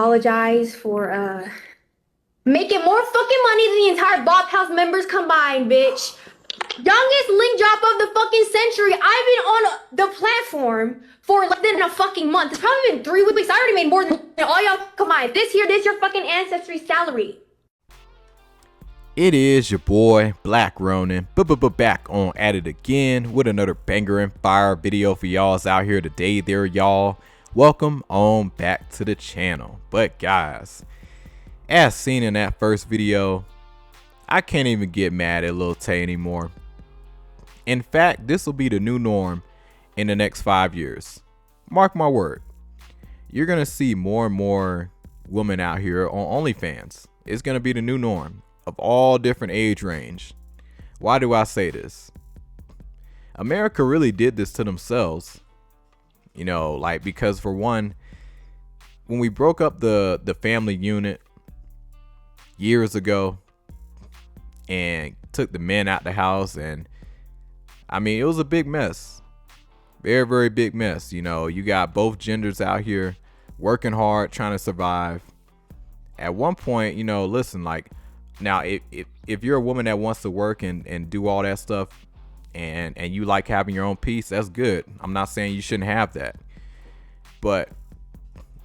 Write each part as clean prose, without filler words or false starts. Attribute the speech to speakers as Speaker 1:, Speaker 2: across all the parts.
Speaker 1: Apologize for making more fucking money than the entire Bob House members combined, bitch. Youngest link drop of the fucking century. I've been on the platform for less than a fucking month. It's probably been 3 weeks. I already made more than all y'all combined. This your fucking ancestry salary.
Speaker 2: It is your boy Black Ronin, back on at it again with another banger and fire video for y'all's out here today. There, y'all. Welcome on back to the channel. But guys, as seen in that first video, I can't even get mad at Lil Tay anymore. In fact, this will be the new norm in the next 5 years. Mark my word. You're gonna see more and more women out here on OnlyFans. It's gonna be the new norm of all different age range. Why do I say this? America really did this to themselves. You know, like, because for one, when we broke up the family unit years ago and took the men out the house, and I mean, it was a big mess. Very, very big mess. You know, you got both genders out here working hard, trying to survive. At one point, you know, listen, like, now if you're a woman that wants to work and do all that stuff, and you like having your own peace, that's good. I'm not saying you shouldn't have that. But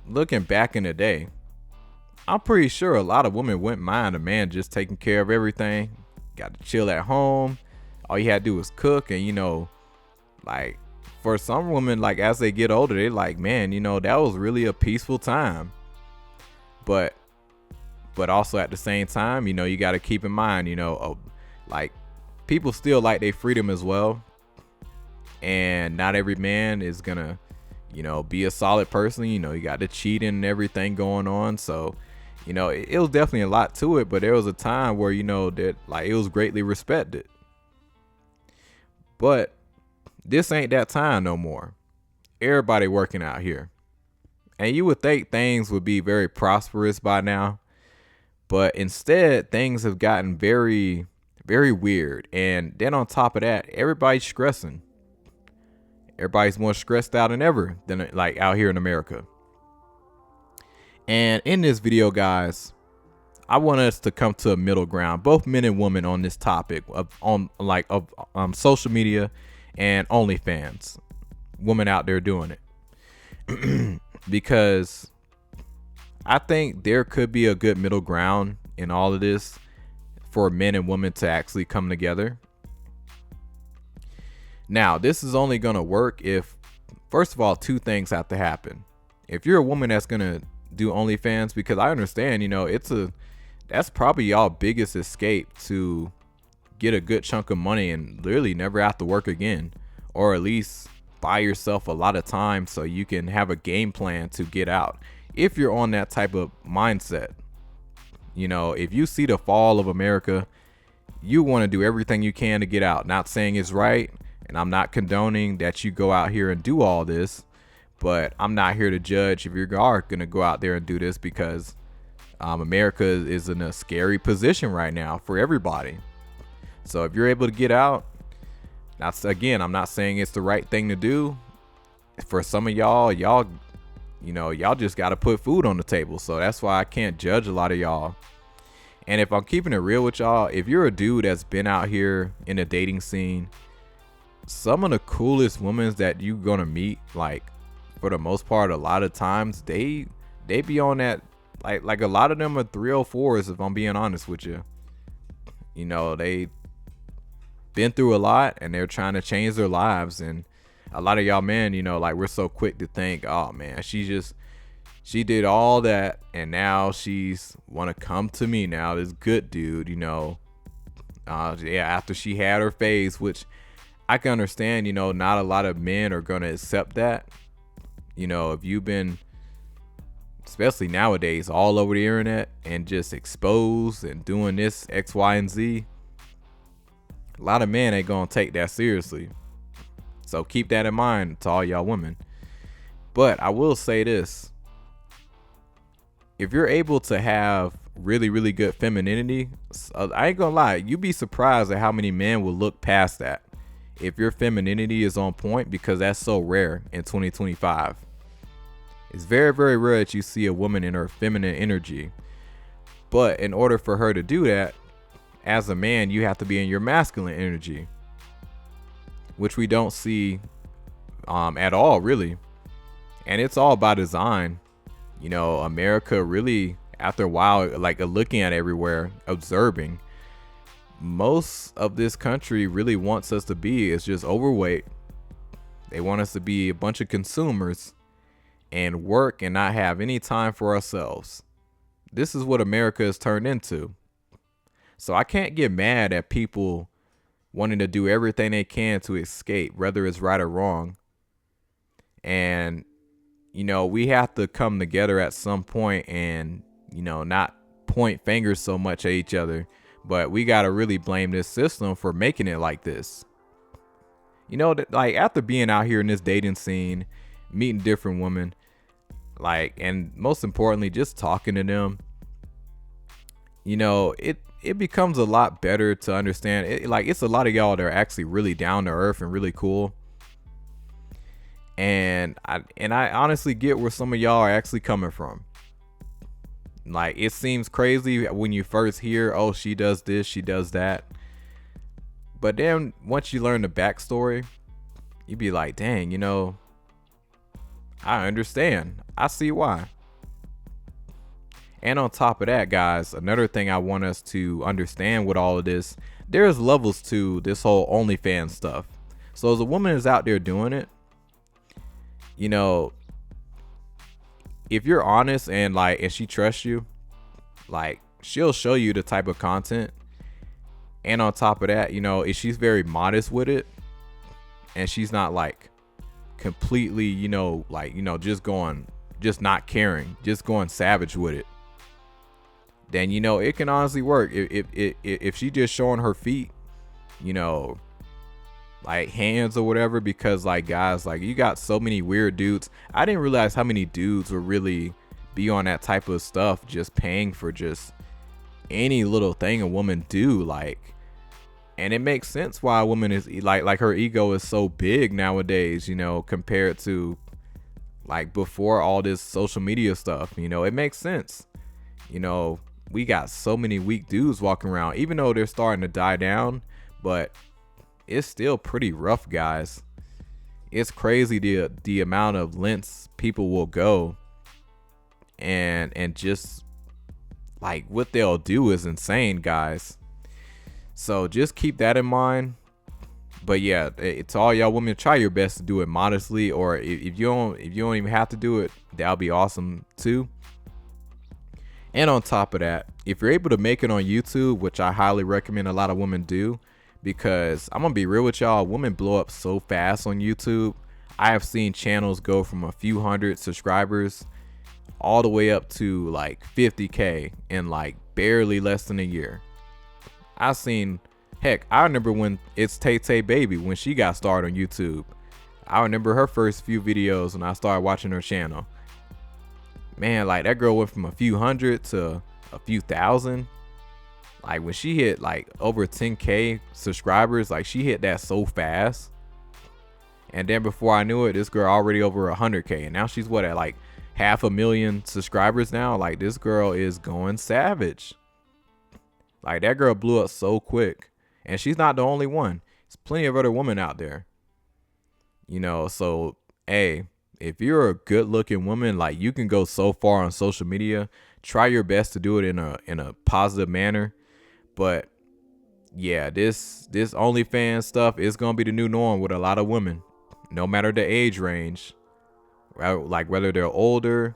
Speaker 2: looking back in the day, I'm pretty sure a lot of women wouldn't mind a man just taking care of everything. Got to chill at home. All you had to do was cook. And, you know, like, for some women, like, as they get older, they're like, man, you know, that was really a peaceful time. But also at the same time, you know, you got to keep in mind, you know, like, people still like their freedom as well. And not every man is gonna, you know, be a solid person. You know, you got the cheating and everything going on. So, you know, it was definitely a lot to it. But there was a time where, you know, that, like, it was greatly respected. But this ain't that time no more. Everybody working out here. And you would think things would be very prosperous by now. But instead, things have gotten very, very weird. And then on top of that, everybody's stressing. Everybody's more stressed out than ever than, like, out here in America. And in this video, guys, I want us to come to a middle ground, both men and women, on this topic of social media and OnlyFans. Women out there doing it. Because I think there could be a good middle ground in all of this for men and women to actually come together. Now, this is only going to work if, first of all, two things have to happen. If you're a woman that's going to do OnlyFans, because I understand, you know, that's probably y'all biggest escape to get a good chunk of money and literally never have to work again, or at least buy yourself a lot of time so you can have a game plan to get out. If you're on that type of mindset, you know, if you see the fall of America, you want to do everything you can to get out. Not saying it's right, and I'm not condoning that you go out here and do all this, but I'm not here to judge if you are going to go out there and do this, because America is in a scary position right now for everybody. So if you're able to get out, that's, again, I'm not saying it's the right thing to do. For some of y'all, you know, y'all just got to put food on the table. So that's why I can't judge a lot of y'all. And if I'm keeping it real with y'all, if you're a dude that's been out here in the dating scene, some of the coolest women that you're going to meet, like, for the most part, a lot of times, they be on that, like a lot of them are 304s, if I'm being honest with you. You know, they been through a lot and they're trying to change their lives. And a lot of y'all men, you know, like, we're so quick to think, oh man, she did all that and now she's want to come to me now, this good dude, you know. Yeah, after she had her phase, which I can understand, you know, not a lot of men are going to accept that. You know, if you've been, especially nowadays, all over the internet and just exposed and doing this X, Y, and Z, a lot of men ain't going to take that seriously. So keep that in mind to all y'all women. But I will say this. If you're able to have really, really good femininity, I ain't gonna lie, you'd be surprised at how many men will look past that if your femininity is on point, because that's so rare in 2025. It's very, very rare that you see a woman in her feminine energy. But in order for her to do that, as a man, you have to be in your masculine energy, which we don't see at all, really. And it's all by design. You know, America really, after a while, like looking at everywhere, observing, most of this country really wants us to be is just overweight. They want us to be a bunch of consumers and work and not have any time for ourselves. This is what America has turned into. So I can't get mad at people wanting to do everything they can to escape, whether it's right or wrong. And, you know, we have to come together at some point and, you know, not point fingers so much at each other, but we got to really blame this system for making it like this. You know, like after being out here in this dating scene, meeting different women, like, and most importantly, just talking to them, you know, it becomes a lot better to understand it. Like, it's a lot of y'all that are actually really down to earth and really cool. And I honestly get where some of y'all are actually coming from. Like, it seems crazy when you first hear, oh, she does this, she does that. But then once you learn the backstory, you be like, dang, you know, I understand. I see why. And on top of that, guys, another thing I want us to understand with all of this, there's levels to this whole OnlyFans stuff. So as a woman is out there doing it, you know, if you're honest and she trusts you, like, she'll show you the type of content. And on top of that, you know, if she's very modest with it and she's not like completely, you know, like, you know, just not caring, just going savage with it, then, you know, it can honestly work. If she just showing her feet, you know, like hands or whatever, because like, guys, like, you got so many weird dudes. I didn't realize how many dudes would really be on that type of stuff, just paying for just any little thing a woman do, like. And it makes sense why a woman is like her ego is so big nowadays, you know, compared to like before all this social media stuff. You know, it makes sense. You know, we got so many weak dudes walking around, even though they're starting to die down, but it's still pretty rough, guys. It's crazy the amount of lengths people will go, and just like what they'll do is insane, guys. So just keep that in mind. But yeah, it's all y'all women, try your best to do it modestly, or if you don't even have to do it, that'll be awesome too. And on top of that, if you're able to make it on YouTube, which I highly recommend a lot of women do, because I'm gonna be real with y'all, women blow up so fast on YouTube. I have seen channels go from a few hundred subscribers all the way up to like 50K in like barely less than a year. I've seen, heck, I remember when it's Tay Tay Baby, when she got started on YouTube. I remember her first few videos when I started watching her channel. Man, like, that girl went from a few hundred to a few thousand. Like, when she hit like over 10K subscribers, like, she hit that so fast. And then before I knew it, this girl already over 100K, and now she's what, at like 500,000 subscribers now. Like, this girl is going savage. Like, that girl blew up so quick, and she's not the only one. There's plenty of other women out there, you know. So, hey, if you're a good looking woman, like, you can go so far on social media. Try your best to do it in a positive manner. But yeah, this OnlyFans stuff is gonna be the new norm with a lot of women, no matter the age range. Like, whether they're older,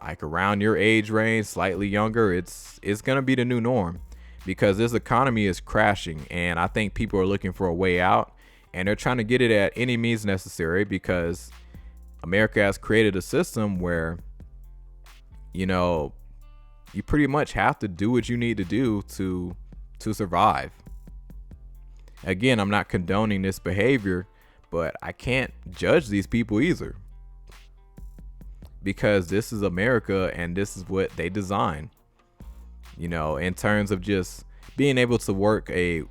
Speaker 2: like around your age range, slightly younger, it's gonna be the new norm, because this economy is crashing, and I think people are looking for a way out, and they're trying to get it at any means necessary, because America has created a system where, you know, you pretty much have to do what you need to do to survive. Again, I'm not condoning this behavior, but I can't judge these people either, because this is America and this is what they design, you know, in terms of just being able to work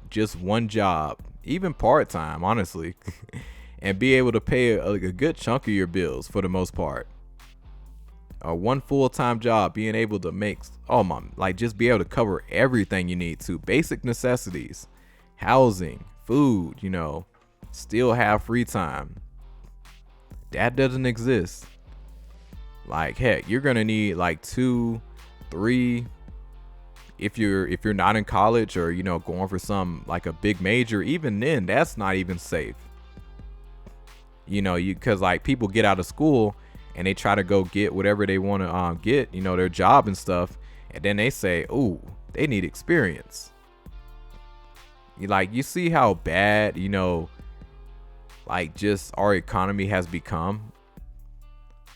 Speaker 2: just one job, even part-time, honestly, and be able to pay a good chunk of your bills for the most part. one full-time job, being able to make, oh my, like just be able to cover everything you need to, basic necessities, housing, food, you know, still have free time. That doesn't exist. Like, heck, you're gonna need like 2, 3, if you're not in college, or, you know, going for some like a big major. Even then, that's not even safe. You know, because like people get out of school and they try to go get whatever they want to get, you know, their job and stuff, and then they say, "Ooh, they need experience." You see how bad, you know, like just our economy has become.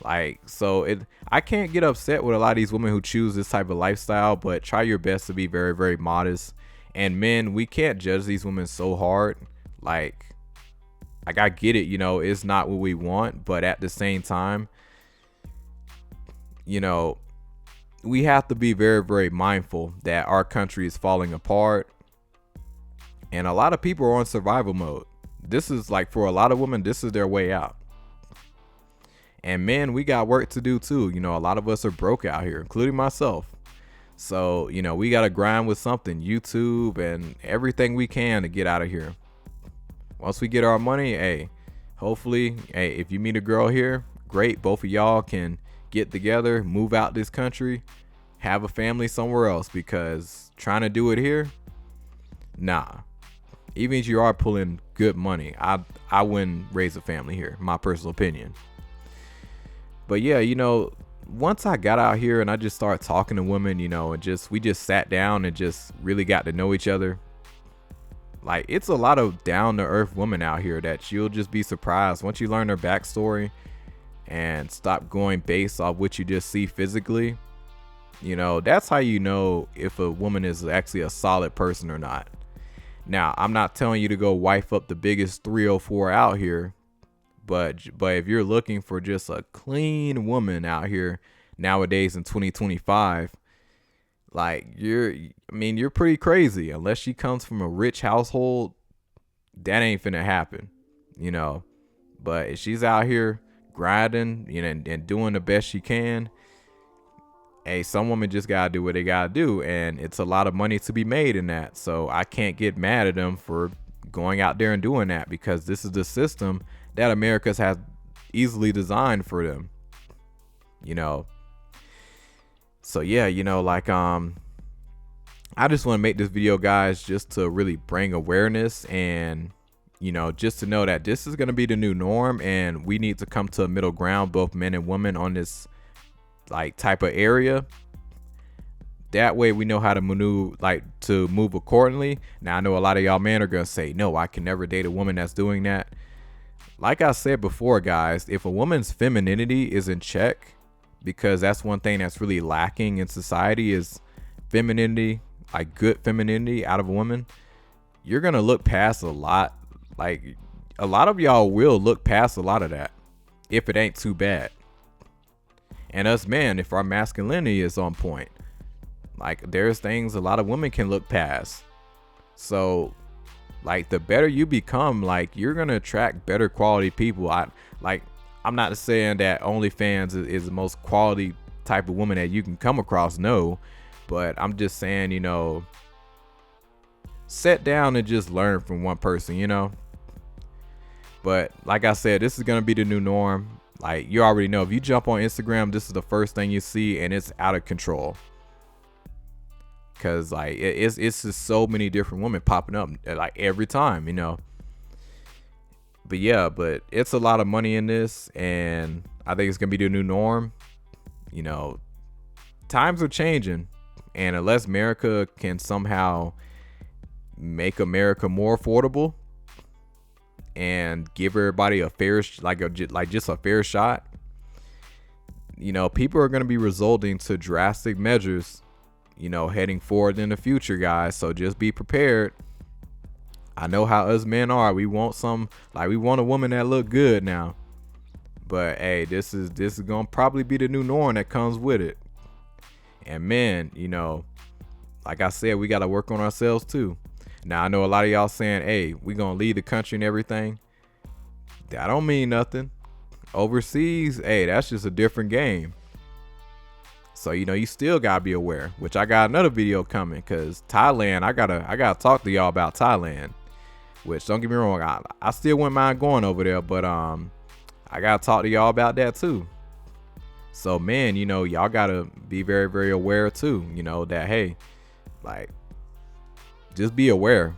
Speaker 2: Like, so I can't get upset with a lot of these women who choose this type of lifestyle, but try your best to be very, very modest. And men, we can't judge these women so hard. Like I get it, you know, it's not what we want, but at the same time, you know, we have to be very, very mindful that our country is falling apart, and a lot of people are on survival mode. This is like, for a lot of women, this is their way out. And men, we got work to do too. You know, a lot of us are broke out here, including myself. So, you know, we got to grind with something, YouTube and everything we can to get out of here. Once we get our money, hey, hopefully, hey, if you meet a girl here, great. Both of y'all can get together, move out this country, have a family somewhere else, because trying to do it here, nah. Even if you are pulling good money, I wouldn't raise a family here, my personal opinion. But yeah, you know, once I got out here and I just started talking to women, you know, and we just sat down and just really got to know each other. Like, it's a lot of down to earth women out here that you'll just be surprised once you learn their backstory and stop going based off what you just see physically. You know, that's how you know if a woman is actually a solid person or not. Now, I'm not telling you to go wife up the biggest 304 out here. But if you're looking for just a clean woman out here nowadays in 2025, like you're pretty crazy. Unless she comes from a rich household, that ain't finna happen, you know. But if she's out here grinding, you know, and doing the best she can, hey, some women just gotta do what they gotta do, and it's a lot of money to be made in that. So I can't get mad at them for going out there and doing that, because this is the system that America's has easily designed for them, you know. So yeah, you know, like I just want to make this video, guys, just to really bring awareness, and you know, just to know that this is going to be the new norm, and we need to come to a middle ground, both men and women, on this like type of area. That way we know how to maneuver, like to move accordingly. Now, I know a lot of y'all men are going to say, no, I can never date a woman that's doing that. Like I said before, guys, if a woman's femininity is in check, because that's one thing that's really lacking in society is femininity, like good femininity out of a woman, you're going to look past a lot. Like, a lot of y'all will look past a lot of that if it ain't too bad. And us men, if our masculinity is on point, like there's things a lot of women can look past. So like, the better you become, like you're gonna attract better quality people. I'm not saying that OnlyFans is the most quality type of woman that you can come across, no, but I'm just saying, you know, sit down and just learn from one person, you know. But like I said, this is gonna be the new norm. Like, you already know, if you jump on Instagram, this is the first thing you see, and it's out of control. Cause like it's just so many different women popping up like every time, you know. But yeah, but it's a lot of money in this, and I think it's gonna be the new norm. You know, times are changing, and unless America can somehow make America more affordable and give everybody a fair, just a fair shot, you know, people are gonna be resorting to drastic measures, you know, heading forward in the future, guys. So just be prepared. I know how us men are. We want we want a woman that look good now. But hey, this is gonna probably be the new norm that comes with it. And men, you know, like I said, we gotta work on ourselves too. Now, I know a lot of y'all saying, hey, we gonna leave the country and everything. That don't mean nothing. Overseas, hey, that's just a different game. So, you know, you still gotta be aware, which I got another video coming, because Thailand, I gotta talk to y'all about Thailand, which don't get me wrong, I still wouldn't mind going over there, but I gotta talk to y'all about that too. So, man, you know, y'all gotta be very, very aware too, you know, that, hey, like, just be aware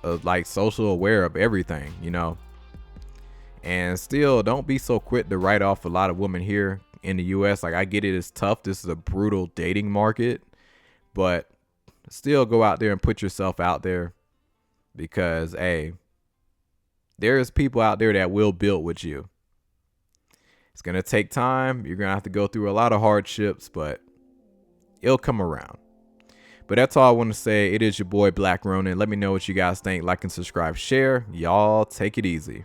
Speaker 2: of, like, social aware of everything, you know. And still, don't be so quick to write off a lot of women here in the US. Like, I get it, it's tough. This is a brutal dating market, but still go out there and put yourself out there, because, hey, there's people out there that will build with you. It's going to take time. You're going to have to go through a lot of hardships, but it'll come around. But that's all I want to say. It is your boy Black Ronin. Let me know what you guys think. Like and subscribe, share. Y'all take it easy.